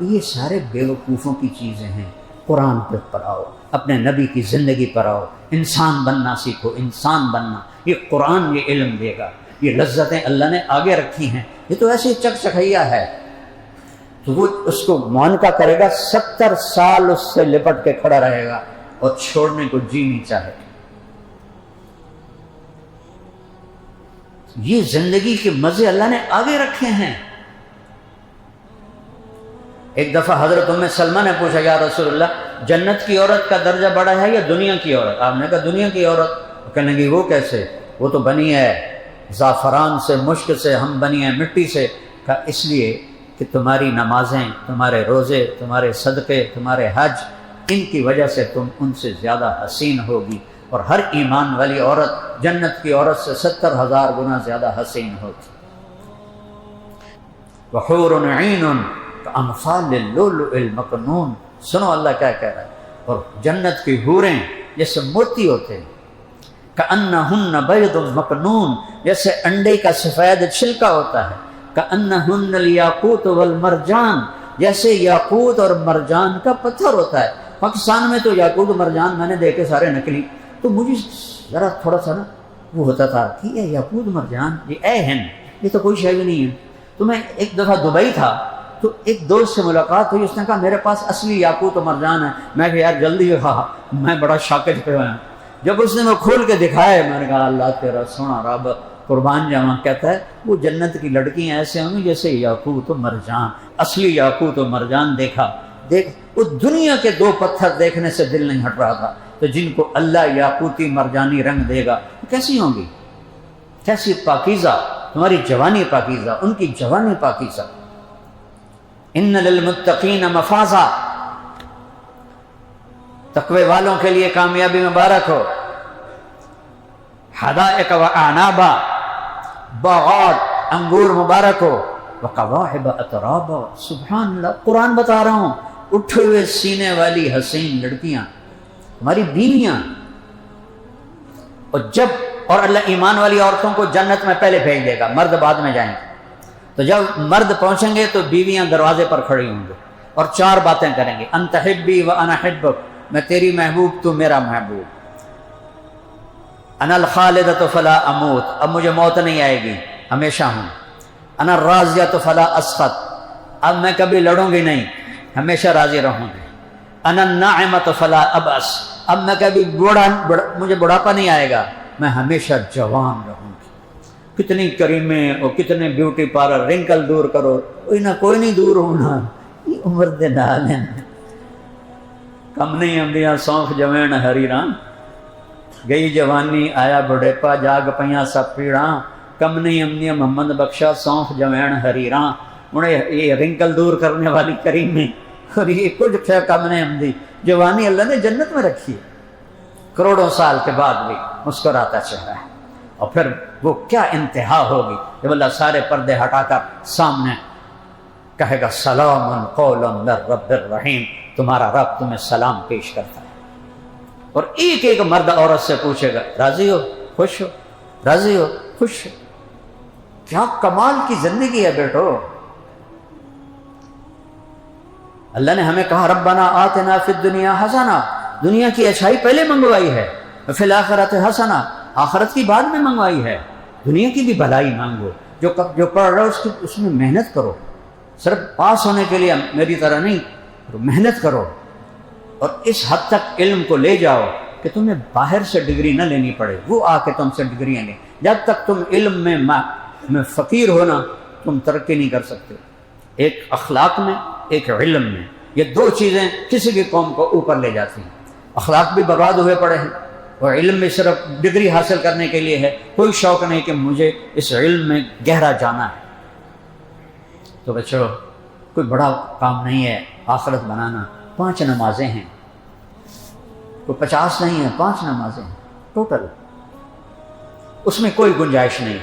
S1: یہ سارے بیوقوفوں کی چیزیں ہیں۔ قرآن پہ پڑھاؤ، اپنے نبی کی زندگی پر آؤ، انسان بننا سیکھو، انسان بننا یہ قرآن یہ علم دے گا۔ یہ لذتیں اللہ نے آگے رکھی ہیں، یہ تو ایسے چک چکھیا ہے، تو وہ اس کو معانقہ کرے گا، 70 سال اس سے لپٹ کے کھڑا رہے گا اور چھوڑنے کو جی نہیں چاہے۔ یہ زندگی کے مزے اللہ نے آگے رکھے ہیں۔ ایک دفعہ حضرت ام سلمہ نے پوچھا یا رسول اللہ جنت کی عورت کا درجہ بڑا ہے یا دنیا کی عورت؟ آپ نے کہا دنیا کی عورت۔ کہنے لگی وہ کیسے؟ وہ تو بنی ہے زعفران سے، مشک سے، ہم بنی ہیں مٹی سے۔ کہا اس لیے کہ تمہاری نمازیں، تمہارے روزے، تمہارے صدقے، تمہارے حج، ان کی وجہ سے تم ان سے زیادہ حسین ہوگی، اور ہر ایمان والی عورت جنت کی عورت سے 70,000 گنا زیادہ حسین ہوتی۔ وحور عین کامثال اللؤلؤ المکنون، سنو اللہ کیا کہہ رہا ہے، اور جنت کی حوریں جیسے موتی ہوتے ہیں، کأنہن بیض مکنون، جیسے انڈے کا سفید چھلکا ہوتا ہے، کأنہن الیاقوت والمرجان، جیسے یاقوت اور مرجان کا پتھر ہوتا ہے۔ پاکستان میں تو یاقوت و مرجان میں نے دیکھے سارے نکلی، تو مجھے ذرا تھوڑا سا نا وہ ہوتا تھا کہ یہ یاقوت مرجان یہ اے ہیں، یہ تو کوئی شے بھی نہیں ہے۔ تو میں ایک دفعہ دبئی تھا تو ایک دوست سے ملاقات ہوئی، اس نے کہا میرے پاس اصلی یاقوت و مرجان ہے۔ میں کہ یار جلدی کہا، میں بڑا شاکر پہ ہوا۔ جب اس نے وہ کھول کے دکھائے، میں نے کہا اللہ تیرا سونا رب قربان جاواں، کہتا ہے وہ جنت کی لڑکیاں ایسے ہوں گی جیسے یاقوت و مرجان۔ اصلی یاقوت و مرجان دیکھا، دیکھ وہ دنیا کے 2 پتھر دیکھنے سے دل نہیں ہٹ رہا تھا، تو جن کو اللہ یاقوتی مرجانی رنگ دے گا کیسی ہوں گی، کیسی پاکیزہ، تمہاری جوانی پاکیزہ، ان کی جوانی پاکیزہ۔ ان للمتقین مفازا، تقوی والوں کے لیے کامیابی مبارک ہو۔ حدائق و اعنابا، باغات انگور مبارک ہو، وقواعب اترابا، سبحان اللہ، قرآن بتا رہا ہوں، اٹھے ہوئے سینے والی حسین لڑکیاں، ہماری بیویاں. اور اللہ ایمان والی عورتوں کو جنت میں پہلے بھیج دے گا، مرد بعد میں جائیں گے. تو جب مرد پہنچیں گے تو بیویاں دروازے پر کھڑی ہوں گے اور 4 باتیں کریں گے. انت حبی و انا حبک، میں تیری محبوب تو میرا محبوب. انا الخالدۃ فلا اموت، اب مجھے موت نہیں آئے گی، ہمیشہ ہوں. انا الراضیۃ فلا اسخط، اب میں کبھی لڑوں گی نہیں، ہمیشہ راضی رہوں گی. انا الناعمۃ فلا ابأس، اب میں کبھی مجھے بڑھاپا نہیں آئے گا، میں ہمیشہ جوان رہوں گی. کتنی کریمیں اور کتنے بیوٹی پارلر، رنکل دور کرو، کوئی نہیں دور ہونا، یہ عمر دے نال ہیں. کم نہیں ہمدیاں سونف جوین حریراں، گئی جوانی آیا بڑھیپا، جاگ پیاں سب پیڑاں. کم نہیں ہمدیاں محمد بخشا سونف جوین حریراں. انہیں یہ رنکل دور کرنے والی کریمیں اور یہ کچھ کم نہیں ہمدی. جوانی اللہ نے جنت میں رکھی ہے، کروڑوں سال کے بعد بھی مسکراتا چہرہ ہے. اور پھر وہ کیا انتہا ہوگی جب اللہ سارے پردے ہٹا کر سامنے کہے گا سلام قولا من رب الرحیم، تمہارا رب تمہیں سلام پیش کرتا ہے. اور ایک ایک مرد عورت سے پوچھے گا راضی ہو، خوش ہو، راضی ہو، خوش ہو. کیا کمال کی زندگی ہے بیٹو. اللہ نے ہمیں کہا ربنا آتنا فی الدنیا حسنہ، دنیا کی اچھائی پہلے منگوائی ہے. فی الآخرۃ حسنہ، آخرت کی بعد میں منگوائی ہے. دنیا کی بھی بھلائی مانگو، جو پڑھ رہا ہو اس میں محنت کرو. صرف پاس ہونے کے لیے میری طرح نہیں، محنت کرو. اور اس حد تک علم کو لے جاؤ کہ تمہیں باہر سے ڈگری نہ لینی پڑے، وہ آ کے تم سے ڈگریاں لیں. جب تک تم علم میں فقیر ہونا تم ترقی نہیں کر سکتے. ایک اخلاق میں، ایک علم میں، یہ 2 چیزیں کسی بھی قوم کو اوپر لے جاتی ہیں. اخلاق بھی برباد ہوئے پڑے ہیں اور علم بھی صرف ڈگری حاصل کرنے کے لیے ہے، کوئی شوق نہیں کہ مجھے اس علم میں گہرا جانا ہے. تو بچوں کوئی بڑا کام نہیں ہے آخرت بنانا. 5 نمازیں ہیں، کوئی 50 نہیں ہے، 5 نمازیں ہیں ٹوٹل. اس میں کوئی گنجائش نہیں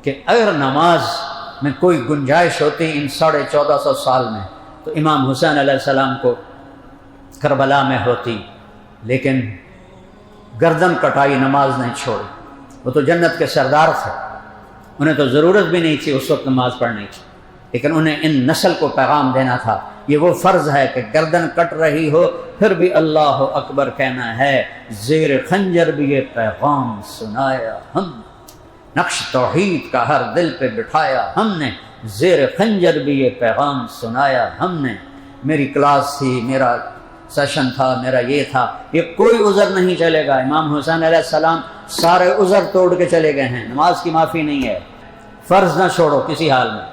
S1: کہ اگر نماز میں کوئی گنجائش ہوتی ان 1450 سال میں تو امام حسین علیہ السلام کو کربلا میں ہوتی. لیکن گردن کٹائی، نماز نہیں چھوڑی. وہ تو جنت کے سردار تھے، انہیں تو ضرورت بھی نہیں تھی اس وقت نماز پڑھنے کی، لیکن انہیں ان نسل کو پیغام دینا تھا. یہ وہ فرض ہے کہ گردن کٹ رہی ہو پھر بھی اللہ اکبر کہنا ہے. زیر خنجر بھی یہ پیغام سنایا ہم، نقش توحید کا ہر دل پہ بٹھایا ہم نے. زیر خنجر بھی یہ پیغام سنایا ہم نے. میری کلاس تھی، میرا سیشن تھا، میرا یہ تھا، یہ کوئی عذر نہیں چلے گا. امام حسین علیہ السلام سارے عذر توڑ کے چلے گئے ہیں. نماز کی معافی نہیں ہے، فرض نہ چھوڑو کسی حال میں.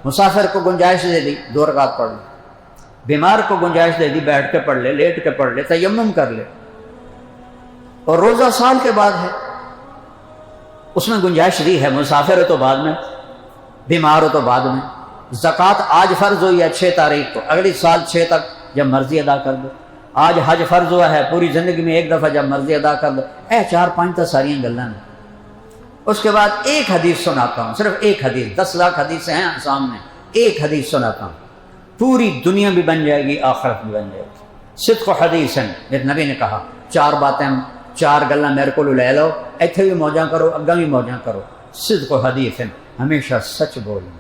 S1: مسافر کو گنجائش دے دی 2 رکعت پڑھ لے، بیمار کو گنجائش دے دی بیٹھ کے پڑھ لے، لیٹ کے پڑھ لے، تیمم کر لے. اور روزہ سال کے بعد ہے، اس میں گنجائش دی ہے. مسافر ہو تو بعد میں، بیمار ہو تو بعد میں. زکوٰۃ آج فرض ہوئی ہے 6 تاریخ کو، اگلی سال 6 تک جب مرضی ادا کر دو. آج حج فرض ہوا ہے، پوری زندگی میں ایک دفعہ جب مرضی ادا کر دو. 4-5 تو ساری گلاں ہیں. اس کے بعد ایک حدیث سناتا ہوں، صرف ایک حدیث. 10 لاکھ حدیثیں ہیں سامنے، ایک حدیث سناتا ہوں. پوری دنیا بھی بن جائے گی، آخرت بھی بن جائے گی. صدق و حدیث ہیں، میرے نبی نے کہا 4 باتیں، 4 گلاں میرے کو لے لو، ایتھے بھی موجاں کرو، اگاں بھی موجاں کرو. صدق و حدیث ہیں، ہمیشہ سچ بولنا،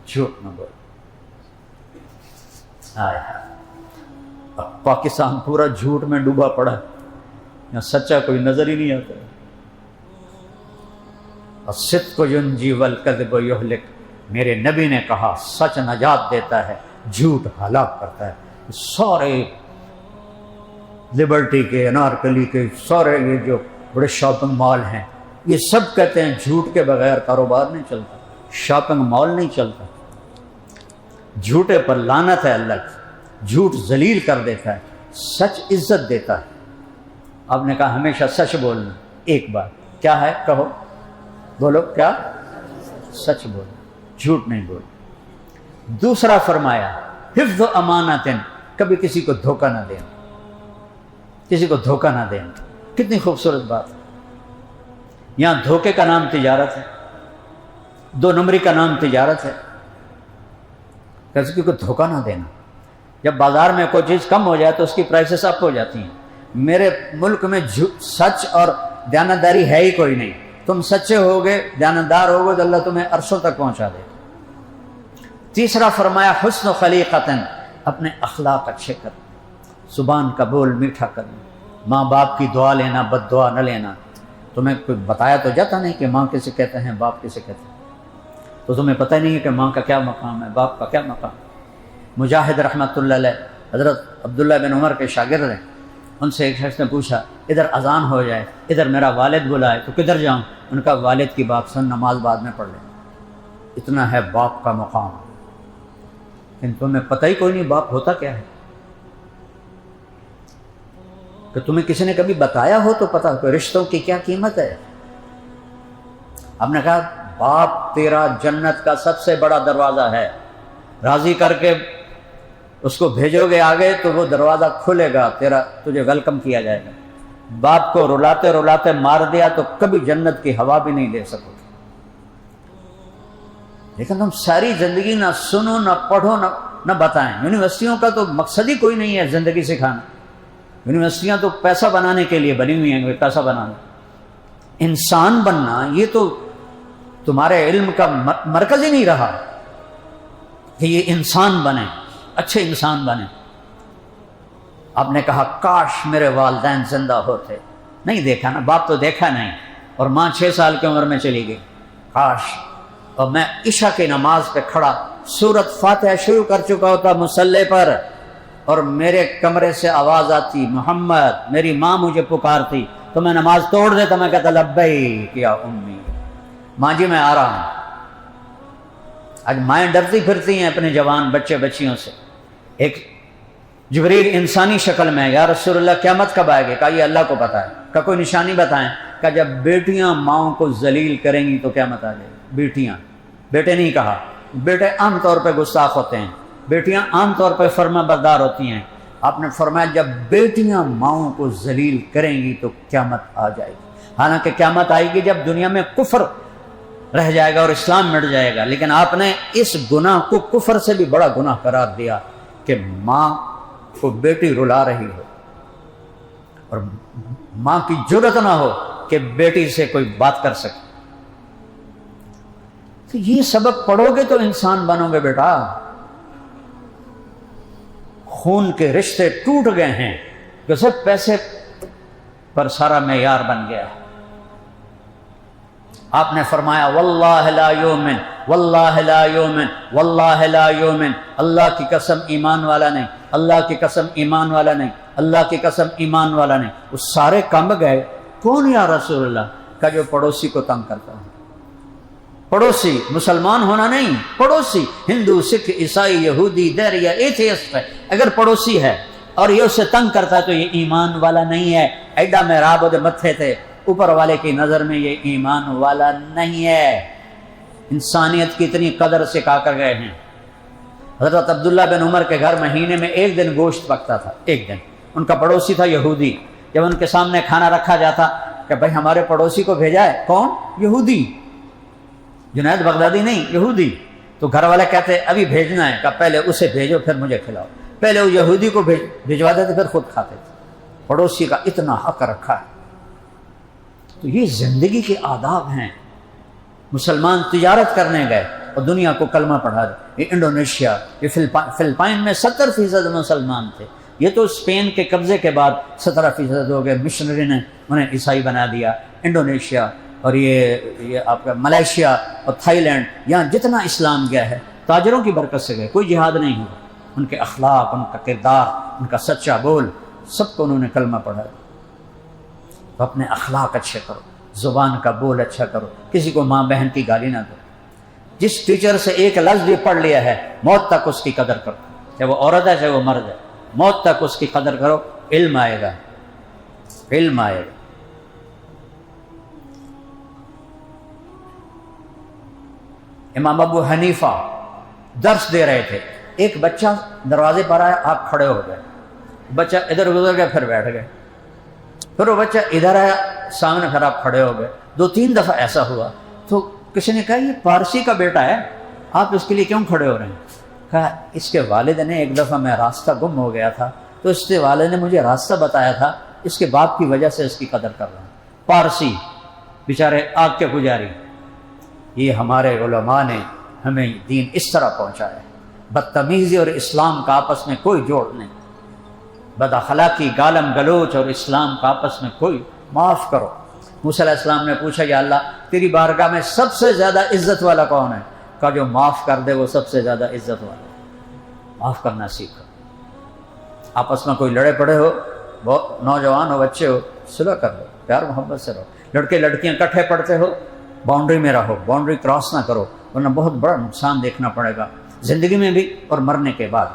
S1: جھوٹ نہ بولنا. اب پاکستان پورا جھوٹ میں ڈوبا پڑا ہے، یہاں سچا کوئی نظر ہی نہیں آتا. الصدق ینجی والکذب یہلک، میرے نبی نے کہا سچ نجات دیتا ہے، جھوٹ ہلاک کرتا ہے. سارے لبرٹی کے، انارکلی کے، سارے یہ جو بڑے شاپنگ مال ہیں، یہ سب کہتے ہیں جھوٹ کے بغیر کاروبار نہیں چلتا، شاپنگ مال نہیں چلتا. جھوٹے پر لعنت ہے اللہ کی. جھوٹ ذلیل کر دیتا ہے، سچ عزت دیتا ہے. آپ نے کہا ہمیشہ سچ بولنا. ایک بات کیا ہے؟ کہو، بولو کیا؟ سچ بولو، جھوٹ نہیں بولو. دوسرا فرمایا حفظ امانت، کبھی کسی کو دھوکہ نہ دینا، کسی کو دھوکہ نہ دینا. کتنی خوبصورت بات. یہاں دھوکے کا نام تجارت ہے، 2 نمبری کا نام تجارت ہے، کسی کو دھوکہ نہ دینا۔ جب بازار میں کوئی چیز کم ہو جائے تو اس کی پرائسز اپ ہو جاتی ہیں۔ میرے ملک میں سچ اور دیانتداری ہے ہی کوئی نہیں۔ تم سچے ہوگے، دیانتدار ہوگے تو اللہ تمہیں عرشوں تک پہنچا دے۔ تیسرا فرمایا حسن خلیقتن، اپنے اخلاق اچھے کر، زبان کا بول میٹھا کرنا، ماں باپ کی دعا لینا، بد دعا نہ لینا۔ تمہیں کوئی بتایا تو جاتا نہیں کہ ماں کسے کہتے ہیں، باپ کسے کہتے ہیں، تو تمہیں پتہ نہیں ہے کہ ماں کا کیا مقام ہے، باپ کا کیا مقام ہے۔ مجاہد رحمۃ اللہ علیہ حضرت عبداللہ بن عمر کے شاگرد ہیں، ان سے ایک شخص نے پوچھا ادھر اذان ہو جائے، ادھر میرا والد بلائے تو کدھر جاؤں؟ ان کا والد کی بات سن، نماز بعد میں پڑھ لیں۔ اتنا ہے باپ کا مقام، لیکن تمہیں پتہ ہی کوئی نہیں باپ ہوتا کیا ہے، کہ تمہیں کسی نے کبھی بتایا ہو تو پتہ کہ رشتوں کی کیا قیمت ہے۔ آپ نے کہا باپ تیرا جنت کا سب سے بڑا دروازہ ہے، راضی کر کے اس کو بھیجو گے آگے تو وہ دروازہ کھلے گا، تجھے ویلکم کیا جائے گا۔ باپ کو رلاتے رلاتے مار دیا تو کبھی جنت کی ہوا بھی نہیں لے سکو گے۔ لیکن تم ساری زندگی نہ سنو، نہ پڑھو، نہ بتائیں۔ یونیورسٹیوں کا تو مقصد ہی کوئی نہیں ہے زندگی سکھانا۔ یونیورسٹیاں تو پیسہ بنانے کے لیے بنی ہوئی ہیں، پیسہ بنانا۔ انسان بننا یہ تو تمہارے علم کا مرکز ہی نہیں رہا کہ یہ انسان بنے، اچھے انسان بنے۔ آپ نے کہا کاش میرے والدین زندہ ہوتے، نہیں دیکھا نا، باپ تو دیکھا نہیں، اور ماں 6 سال کی عمر میں چلی گئی۔ کاش اور میں عشاء کی نماز پہ کھڑا سورۃ فاتحہ شروع کر چکا ہوتا مصلی پر، اور میرے کمرے سے آواز آتی محمد، میری ماں مجھے پکارتی تو میں نماز توڑ دیتا، میں کہتا لبیک یا امی، ماں جی میں آ رہا ہوں۔ آج مائیں ڈرتی پھرتی ہیں اپنے جوان بچے بچیوں سے۔ ایک جبریل انسانی شکل میں، یا رسول اللہ قیامت کب آئے گی؟ کہا یہ اللہ کو پتہ ہے۔ کہا کوئی نشانی بتائیں؟ کہا جب بیٹیاں ماؤں کو ذلیل کریں گی تو قیامت آ جائے گی۔ بیٹیاں، بیٹے نہیں کہا، بیٹے عام طور پہ گستاخ ہوتے ہیں، بیٹیاں عام طور پہ فرما بردار ہوتی ہیں۔ آپ نے فرمایا جب بیٹیاں ماؤں کو ذلیل کریں گی تو قیامت آ جائے گی۔ حالانکہ قیامت آئے گی جب دنیا میں کفر رہ جائے گا اور اسلام مٹ جائے گا، لیکن آپ نے اس گناہ کو کفر سے بھی بڑا گناہ قرار دیا کہ ماں کو بیٹی رلا رہی ہو اور ماں کی جرأت نہ ہو کہ بیٹی سے کوئی بات کر سکے۔ تو یہ سبق پڑھو گے تو انسان بنو گے بیٹا۔ خون کے رشتے ٹوٹ گئے ہیں کہ صرف پیسے پر سارا معیار بن گیا ہے۔ آپ نے فرمایا واللہ لا یؤمن، واللہ لا یؤمن، واللہ لا یؤمن، اللہ کی قسم ایمان والا نہیں، اللہ کی قسم ایمان والا نہیں، اللہ کی قسم ایمان والا نہیں۔ وہ سارے کم گئے، کون یا رسول اللہ؟ کا جو پڑوسی کو تنگ کرتا ہے۔ پڑوسی مسلمان ہونا نہیں، پڑوسی ہندو، سکھ، عیسائی، یہودی، دیریا، ایتھیسٹ ہے، اگر پڑوسی ہے اور یہ اسے تنگ کرتا ہے تو یہ ایمان والا نہیں ہے۔ ایڈا محراب وہ متھے تھے، اوپر والے کی نظر میں یہ ایمان والا نہیں ہے۔ انسانیت کی اتنی قدر سکھا کر گئے ہیں۔ حضرت عبداللہ بن عمر کے گھر مہینے میں 1 دن گوشت پکتا تھا، 1 دن۔ ان کا پڑوسی تھا یہودی، جب ان کے سامنے کھانا رکھا جاتا کہ بھائی ہمارے پڑوسی کو بھیجا ہے، کون؟ یہودی، جنید بغدادی نہیں، یہودی۔ تو گھر والے کہتے ابھی بھیجنا ہے، کہ پہلے اسے بھیجو پھر مجھے کھلاؤ۔ پہلے وہ یہودی کو بھیجوا دیتے پھر خود کھاتے تھے۔ پڑوسی کا اتنا حق رکھا ہے۔ تو یہ زندگی کے آداب ہیں۔ مسلمان تجارت کرنے گئے اور دنیا کو کلمہ پڑھا دے۔ یہ انڈونیشیا، یہ فلپائن میں 70% مسلمان تھے، یہ تو اسپین کے قبضے کے بعد 17% ہو گئے، مشنری نے انہیں عیسائی بنا دیا۔ انڈونیشیا اور یہ آپ کا ملیشیا اور تھائی لینڈ، یہاں جتنا اسلام گیا ہے تاجروں کی برکت سے گئے، کوئی جہاد نہیں ہوا۔ ان کے اخلاق، ان کا کردار، ان کا سچا بول، سب کو انہوں نے کلمہ پڑھا دیا۔ تو اپنے اخلاق اچھے کرو، زبان کا بول اچھا کرو، کسی کو ماں بہن کی گالی نہ دو۔ جس ٹیچر سے ایک لفظ بھی پڑھ لیا ہے موت تک اس کی قدر کرو، چاہے وہ عورت ہے چاہے وہ مرد ہے، موت تک اس کی قدر کرو، علم آئے گا، علم آئے گا۔ امام ابو حنیفہ درس دے رہے تھے، ایک بچہ دروازے پر آیا، آپ کھڑے ہو گئے، بچہ ادھر گزر گیا پھر بیٹھ گئے۔ پھر وہ بچہ ادھر آیا، سامنے پھر آپ کھڑے ہو گئے، 2-3 دفعہ ایسا ہوا تو کسی نے کہا یہ پارسی کا بیٹا ہے، آپ اس کے لیے کیوں کھڑے ہو رہے ہیں؟ کہا اس کے والد نے ایک دفعہ میں راستہ گم ہو گیا تھا تو اس کے والد نے مجھے راستہ بتایا تھا، اس کے باپ کی وجہ سے اس کی قدر کر رہا ہوں۔ پارسی بیچارے آگ کے پجاری۔ یہ ہمارے علماء نے ہمیں دین اس طرح پہنچایا ہے، بدتمیزی اور اسلام کا آپس میں کوئی جوڑ نہیں، بد اخلاقی، گالم گلوچ اور اسلام کا آپس میں کوئی، معاف کرو۔ موسیٰ علیہ السلام نے پوچھا یا اللہ تیری بارگاہ میں سب سے زیادہ عزت والا کون ہے؟ کہا جو معاف کر دے وہ سب سے زیادہ عزت والا ہے۔ معاف کرنا سیکھو۔ آپس میں کوئی لڑے پڑے ہو، بہت نوجوان ہو، بچے ہو، صلح کر لو، پیار محبت سے رہو۔ لڑکے لڑکیاں کٹھے پڑھتے ہو، باؤنڈری میں رہو، باؤنڈری کراس نہ کرو، ورنہ بہت بڑا نقصان دیکھنا پڑے گا زندگی میں بھی اور مرنے کے بعد۔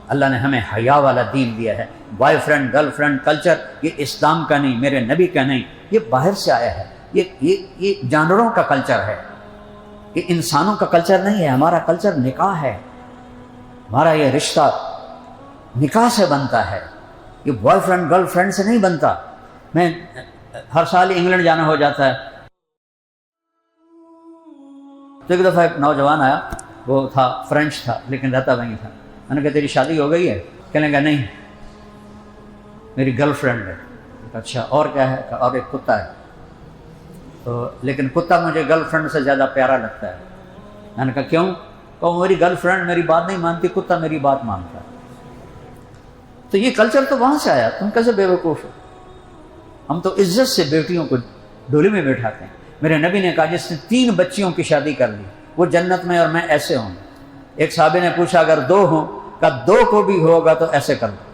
S1: اللہ نے ہمیں حیا والا دین دیا ہے۔ Boy friend girl friend culture یہ اسلام کا نہیں، میرے نبی کا نہیں، یہ باہر سے آیا ہے، یہ جانوروں کا کلچر ہے، یہ انسانوں کا کلچر نہیں ہے۔ ہمارا کلچر نکاح ہے، ہمارا یہ رشتہ نکاح سے بنتا ہے، یہ بوائے فرینڈ گرل فرینڈ سے نہیں بنتا۔ میں ہر سال انگلینڈ جانا ہو جاتا ہے تو ایک دفعہ ایک نوجوان آیا، وہ تھا فرینچ تھا لیکن رہتا وہیں تھا۔ میں نے کہا تیری شادی ہو گئی ہے؟ کہنے لگا نہیں، میری گرل فرینڈ ہے۔ اچھا اور کیا ہے؟ اور ایک کتا ہے، تو لیکن کتا مجھے گرل فرینڈ سے زیادہ پیارا لگتا ہے۔ میں نے کہا کیوں؟ کہ میری گرل فرینڈ میری بات نہیں مانتی، کتا میری بات مانتا ہے۔ تو یہ کلچر تو وہاں سے آیا، تم کیسے بے وقوف ہو؟ ہم تو عزت سے بیٹیوں کو ڈولی میں بیٹھاتے ہیں۔ میرے نبی نے کہا جس نے 3 بچیوں کی شادی کر لی وہ جنت میں، اور میں ایسے ہوں۔ ایک صحابی نے پوچھا اگر 2 ہوں؟ کہا 2 کو بھی ہوگا تو ایسے کر لو۔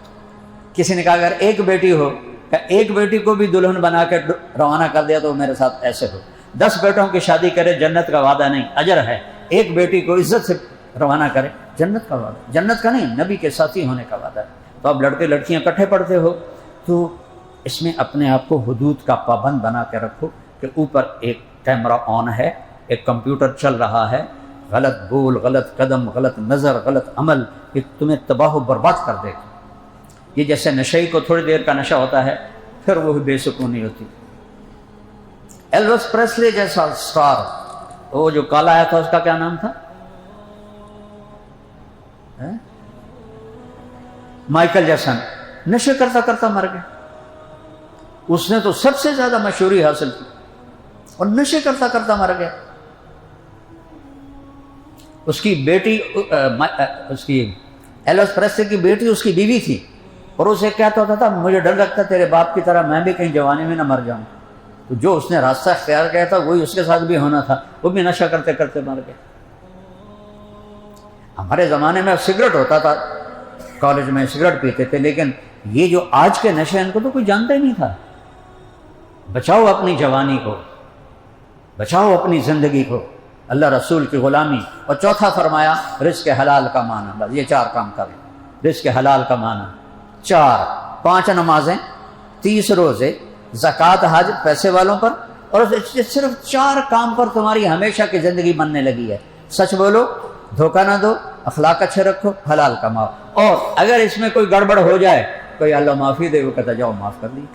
S1: کسی نے کہا اگر 1 بیٹی ہو؟ کہا 1 بیٹی کو بھی دلہن بنا کے روانہ کر دیا تو میرے ساتھ ایسے ہو۔ 10 بیٹوں کی شادی کرے جنت کا وعدہ نہیں، اجر ہے۔ 1 بیٹی کو عزت سے روانہ کرے جنت کا وعدہ، جنت کا نہیں، نبی کے ساتھی ہونے کا وعدہ ہے۔ تو اب لڑکے لڑکیاں اکٹھے پڑھتے ہو تو اس میں اپنے آپ کو حدود کا پابند بنا کے رکھو کہ اوپر ایک کیمرہ آن ہے، ایک کمپیوٹر چل رہا ہے، غلط بول، غلط قدم، غلط نظر، غلط عمل یہ تمہیں تباہ و برباد کر دے گا۔ یہ جیسے نشئی کو تھوڑی دیر کا نشہ ہوتا ہے پھر وہ بے سکونی ہوتی۔ ایلوس پریسلی جیسا سٹار، وہ جو کالا آیا تھا اس کا کیا نام تھا؟ مائیکل جیکسن، نشے کرتا کرتا مر گیا۔ اس نے تو سب سے زیادہ مشہوری حاصل کی اور نشے کرتا کرتا مر گیا۔ اس کی بیٹی، اس کی ایلوس پریسلی کی بیٹی اس کی بیوی تھی، اور اسے کہتا ہوتا تھا مجھے ڈر لگتا تیرے باپ کی طرح میں بھی کہیں جوانی میں نہ مر جاؤں۔ تو جو اس نے راستہ اختیار کیا تھا وہی اس کے ساتھ بھی ہونا تھا، وہ بھی نشہ کرتے کرتے مر گیا۔ ہمارے زمانے میں سگریٹ ہوتا تھا، کالج میں سگریٹ پیتے تھے، لیکن یہ جو آج کے نشے ان کو تو کوئی جانتا ہی نہیں تھا۔ بچاؤ اپنی جوانی کو، بچاؤ اپنی زندگی کو، اللہ رسول کی غلامی۔ اور چوتھا فرمایا رزق حلال کا معنی، بس یہ 4 کام کریں۔ رزق حلال کا معنی 4، 5 نمازیں، 30 روزے، زکوٰۃ، حج پیسے والوں پر، اور صرف 4 کام پر تمہاری ہمیشہ کی زندگی بننے لگی ہے۔ سچ بولو، دھوکہ نہ دو، اخلاق اچھے رکھو، حلال کماؤ، اور اگر اس میں کوئی گڑبڑ ہو جائے کوئی اللہ معافی دے، وہ کہتا جاؤ معاف کر دی۔